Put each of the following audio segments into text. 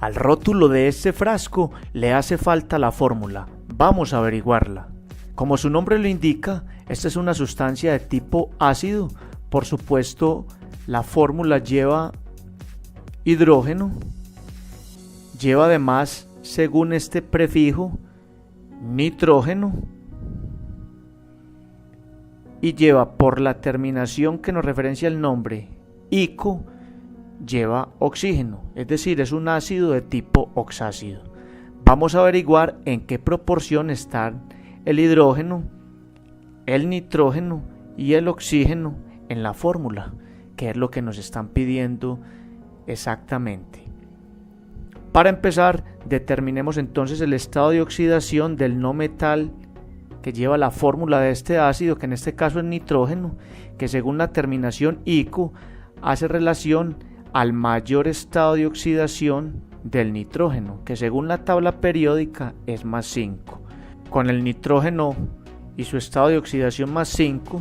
Al rótulo de este frasco le hace falta la fórmula. Vamos a averiguarla. Como su nombre lo indica, esta es una sustancia de tipo ácido. Por supuesto, la fórmula lleva hidrógeno. Lleva además, según este prefijo, nitrógeno. Y lleva, por la terminación que nos referencia el nombre, ico, lleva oxígeno, es decir, es un ácido de tipo oxácido. Vamos a averiguar en qué proporción están el hidrógeno, el nitrógeno y el oxígeno en la fórmula, que es lo que nos están pidiendo exactamente. Para empezar, determinemos entonces el estado de oxidación del no metal que lleva la fórmula de este ácido, que en este caso es nitrógeno, que según la terminación ico hace relación al mayor estado de oxidación del nitrógeno, que según la tabla periódica es más 5. Con el nitrógeno y su estado de oxidación más 5,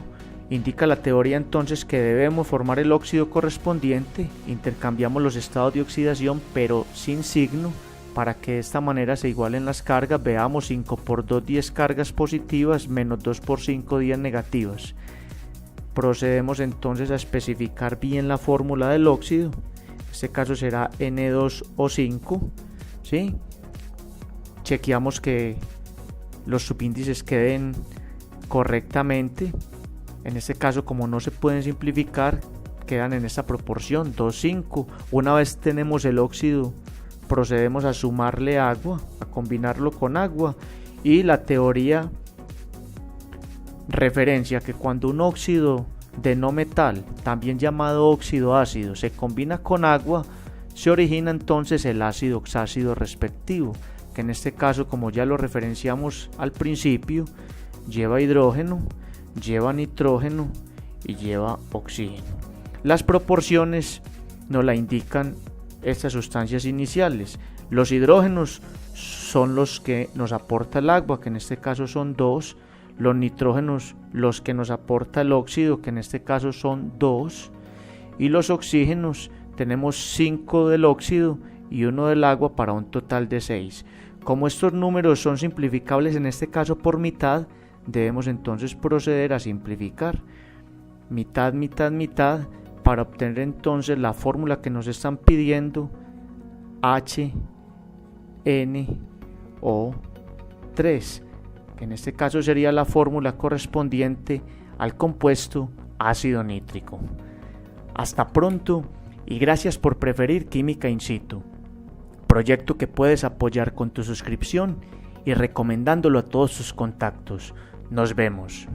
indica la teoría entonces que debemos formar el óxido correspondiente. Intercambiamos los estados de oxidación pero sin signo, para que de esta manera se igualen las cargas. Veamos 5 por 2, 10 cargas positivas, menos 2 por 5, 10 negativas. Procedemos entonces a especificar bien la fórmula del óxido. En este caso será N2O5, ¿sí? Chequeamos que los subíndices queden correctamente. En este caso, como no se pueden simplificar, quedan en esta proporción 2,5. Una vez tenemos el óxido, procedemos a sumarle agua, a combinarlo con agua, y la teoría referencia que cuando un óxido de no metal, también llamado óxido ácido, se combina con agua, se origina entonces el ácido oxácido respectivo, que en este caso, como ya lo referenciamos al principio, lleva hidrógeno, lleva nitrógeno y lleva oxígeno. Las proporciones nos la indican estas sustancias iniciales. Los hidrógenos son los que nos aporta el agua, que en este caso son 2. Los nitrógenos los que nos aporta el óxido, que en este caso son 2. Y los oxígenos tenemos 5 del óxido y 1 del agua, para un total de 6. Como estos números son simplificables en este caso por mitad, debemos entonces proceder a simplificar mitad, mitad, mitad, para obtener entonces la fórmula que nos están pidiendo, HNO3, que en este caso sería la fórmula correspondiente al compuesto ácido nítrico. Hasta pronto y gracias por preferir Química In Situ, proyecto que puedes apoyar con tu suscripción y recomendándolo a todos tus contactos. Nos vemos.